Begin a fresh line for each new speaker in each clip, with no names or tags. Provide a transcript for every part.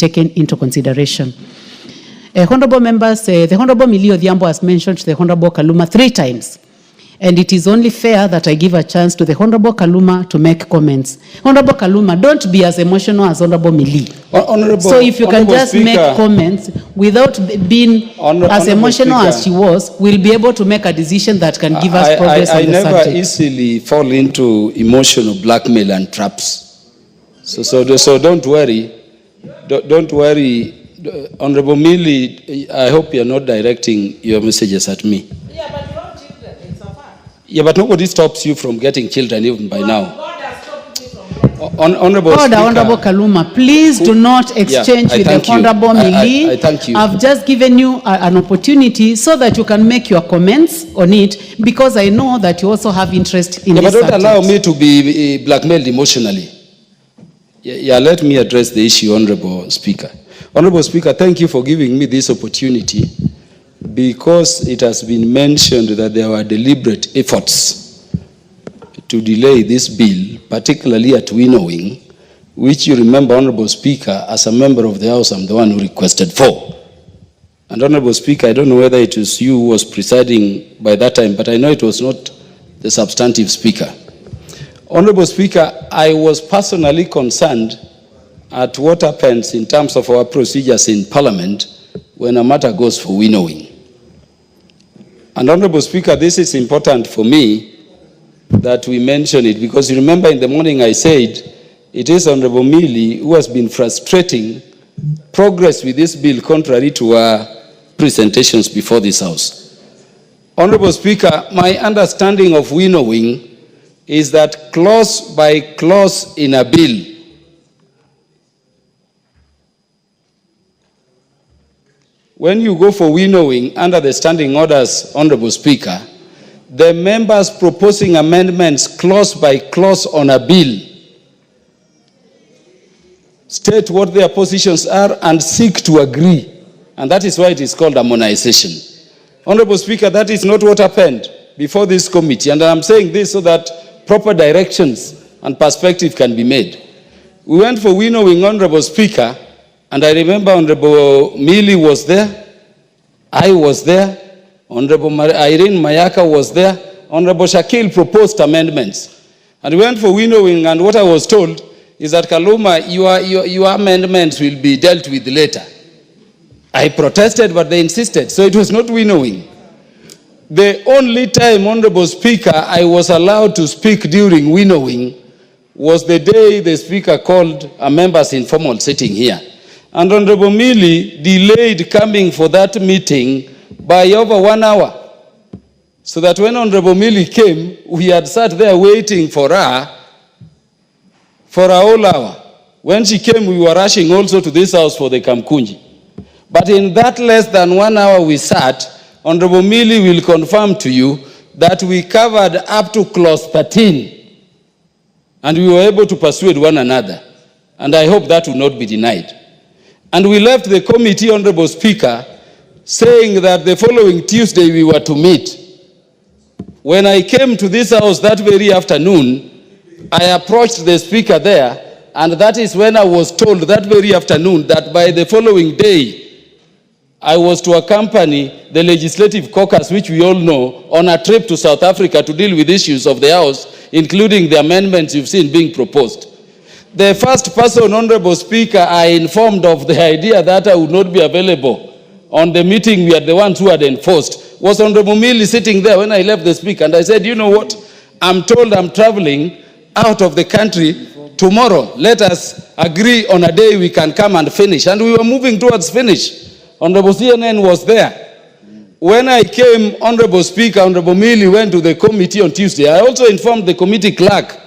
taken into consideration. Honorable members, the Honorable Millie Odhiambo has mentioned the Honorable Kaluma 3 times. And it is only fair that I give a chance to the Honorable Kaluma to make comments. Honorable Kaluma, don't be as emotional as Honorable Millie. So if you can just Speaker, make comments without being as emotional Speaker, as she was, we'll be able to make a decision that can give us progress on the subject.
I never easily fall into emotional blackmail and traps. So don't worry. Don't worry. Honorable Millie, I hope you're not directing your messages at me.
Yeah, but you don't children, it's a fact.
Yeah, but nobody stops you from getting children even by now.
God has stopped me from getting
Honorable Kaluma, please do not exchange with the Honorable Millie.
I thank you.
I've just given you an opportunity so that you can make your comments on it, because I know that you also have interest in this
but don't
subject.
allow me to be blackmailed emotionally. Let me address the issue, Honorable Speaker. Honorable Speaker, thank you for giving me this opportunity, because it has been mentioned that there were deliberate efforts to delay this bill, particularly at winnowing, which you remember, Honorable Speaker, as a member of the House, I'm the one who requested for. And Honorable Speaker, I don't know whether it was you who was presiding by that time, but I know it was not the substantive Speaker. Honorable Speaker, I was personally concerned at what happens in terms of our procedures in Parliament when a matter goes for winnowing. And Honorable Speaker, this is important for me that we mention it, because you remember in the morning I said it is Honorable Millie who has been frustrating progress with this bill contrary to our presentations before this House. Honorable Speaker, my understanding of winnowing is that clause by clause in a bill, when you go for winnowing under the standing orders, Honorable Speaker, the members proposing amendments clause by clause on a bill state what their positions are and seek to agree. And that is why it is called harmonization. Honorable Speaker, that is not what happened before this committee. And I'm saying this so that proper directions and perspective can be made. We went for winnowing, Honorable Speaker, and I remember Honorable Millie was there, I was there, Honorable Irene Mayaka was there, Honorable Shakil proposed amendments. And we went for winnowing, and what I was told is that, Kaluma, your amendments will be dealt with later. I protested, but they insisted, so it was not winnowing. The only time, Honorable Speaker, I was allowed to speak during winnowing was the day the Speaker called a members' informal sitting here. And Honorable Millie delayed coming for that meeting by over 1 hour. So that when Honorable Millie came, we had sat there waiting for her for a whole hour. When she came, we were rushing also to this house for the Kamkunji. But in that less than 1 hour we sat, Honorable Millie will confirm to you that we covered up to clause 13. And we were able to persuade one another. And I hope that will not be denied. And we left the committee, Honorable Speaker, saying that the following Tuesday we were to meet. When I came to this house that very afternoon, I approached the Speaker there, and that is when I was told that very afternoon that by the following day, I was to accompany the Legislative Caucus, which we all know, on a trip to South Africa to deal with issues of the House, including the amendments you've seen being proposed. The first person, Honorable Speaker, I informed of the idea that I would not be available on the meeting we are the ones who had enforced was Honorable Millie sitting there when I left the Speaker. And I said, you know what? I'm told I'm traveling out of the country tomorrow. Let us agree on a day we can come and finish. And we were moving towards finish. Honorable CNN was there. When I came, Honorable Speaker, Honorable Millie went to the committee on Tuesday. I also informed the committee clerk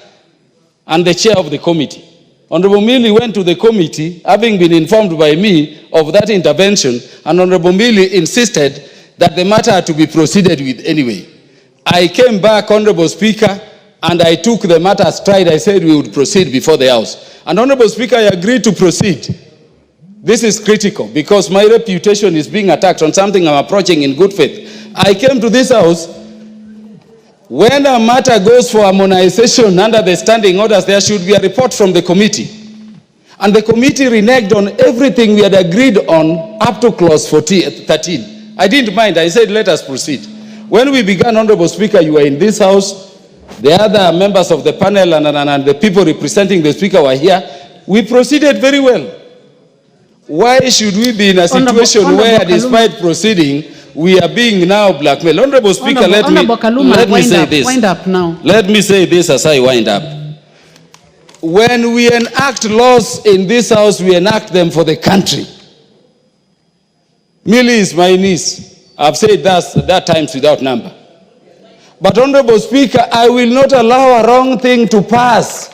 and the chair of the committee. Honorable Millie went to the committee, having been informed by me of that intervention, and Honorable Millie insisted that the matter had to be proceeded with anyway. I came back, Honorable Speaker, and I took the matter stride. I said we would proceed before the House. And Honorable Speaker, I agreed to proceed. This is critical because my reputation is being attacked on something I'm approaching in good faith. I came to this House. When a matter goes for harmonization under the standing orders, there should be a report from the committee. And the committee reneged on everything we had agreed on up to clause 13. I didn't mind. I said, let us proceed. When we began, Honorable Speaker, you were in this house. The other members of the panel and the people representing the Speaker were here. We proceeded very well. Why should we be in a situation where, despite proceeding, we are being now blackmailed? Honorable Speaker, let me say this.
Wind up now.
Let me say this as I wind up. When we enact laws in this house, we enact them for the country. Millie is my niece. I've said that times without number. But Honorable Speaker, I will not allow a wrong thing to pass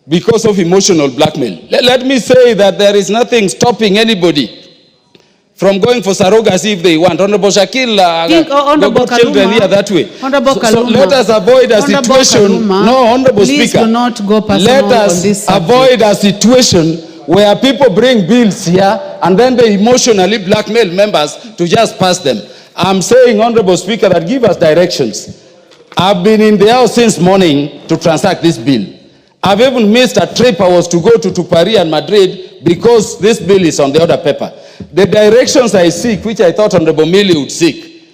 because of emotional blackmail. Let me say that there is nothing stopping anybody from going for surrogacy if they want. Honorable Shakil got children here that way. So let us avoid a situation. No, Honorable Speaker,
do not go personal
let
on
us
this subject.
avoid a situation where people bring bills here and then they emotionally blackmail members to just pass them. I'm saying, Honorable Speaker, that give us directions. I've been in the house since morning to transact this bill. I've even missed a trip I was to go to Paris and Madrid because this bill is on the order paper. The directions I seek, which I thought Honorable Millie would seek,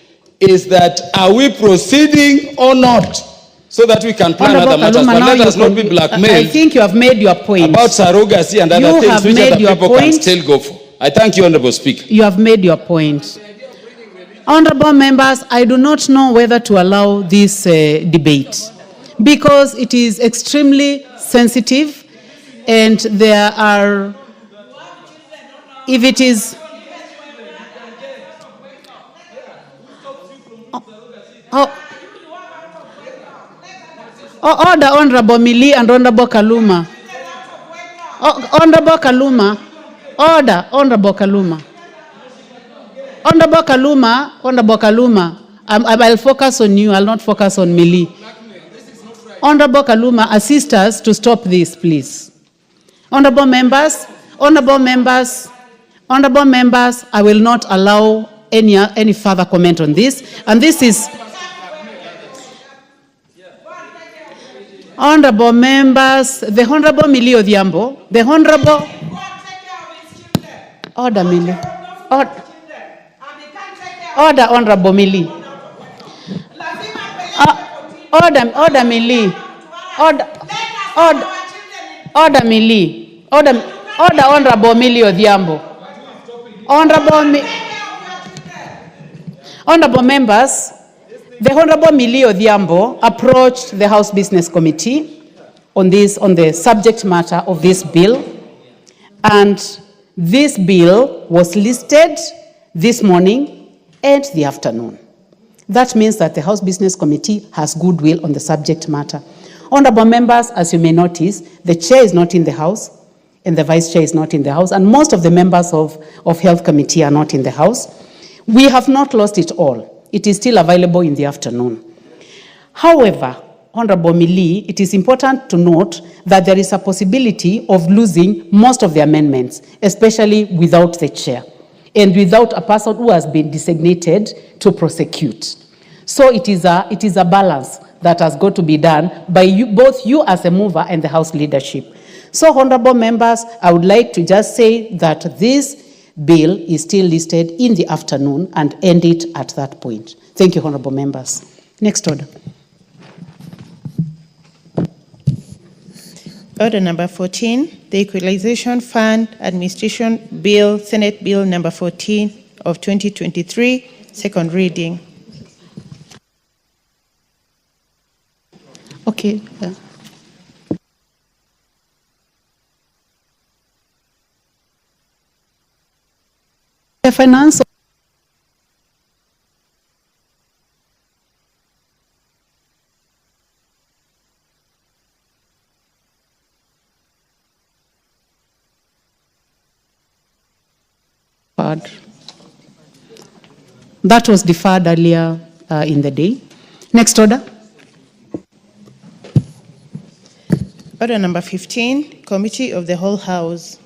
is that are we proceeding or not, so that we can plan other matters. But let us not be blackmailed.
I think you have made your point.
About surrogacy and other things which other people can still go for. I thank you, Honorable Speaker.
You have made your point. Honorable members, I do not know whether to allow this debate because it is extremely sensitive and there are, if it is, order Honorable Millie and Honorable Kaluma. Honorable Kaluma, order Honorable Kaluma. Honorable Kaluma, I'll focus on you, I'll not focus on Millie. Honorable Kaluma, assist us to stop this, please. Honorable members, I will not allow any further comment on this. And this is... Honorable members, the Honorable Millie Odhiambo, the Honorable... Order, Millie. Order, Honorable Millie. Order, Millie. Order, Millie. Order, Honorable Millie Odhiambo. Honorable members, the Honorable Millie Odhiambo approached the House Business Committee on the subject matter of this bill, and this bill was listed this morning and the afternoon. That means that the House Business Committee has goodwill on the subject matter. Honorable members, as you may notice, the chair is not in the House and the vice chair is not in the House, and most of the members of Health Committee are not in the House. We have not lost it all. It is still available in the afternoon. However, Honorable Millie, it is important to note that there is a possibility of losing most of the amendments, especially without the chair and without a person who has been designated to prosecute. So it is a balance that has got to be done by both you as a mover and the House leadership. So, honorable members, I would like to just say that this bill is still listed in the afternoon and end it at that point. Thank you, honorable members. Next order.
Order number 14, the Equalization Fund Administration Bill, Senate Bill number 14 of 2023, second reading.
Okay. The finance. That was deferred earlier in the day. Next order.
Order number 15, Committee of the Whole House.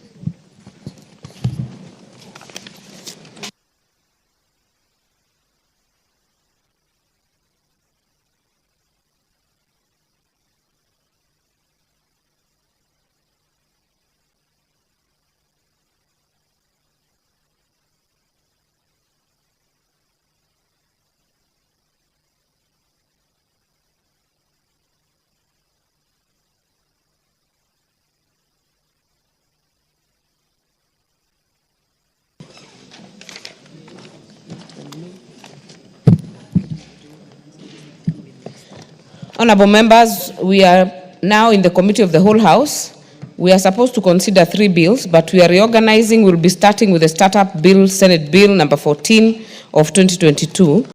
Honorable members, we are now in the Committee of the Whole House. We are supposed to consider 3 bills, but we are reorganizing. We'll be starting with the Startup Bill, Senate Bill number 14 of 2022.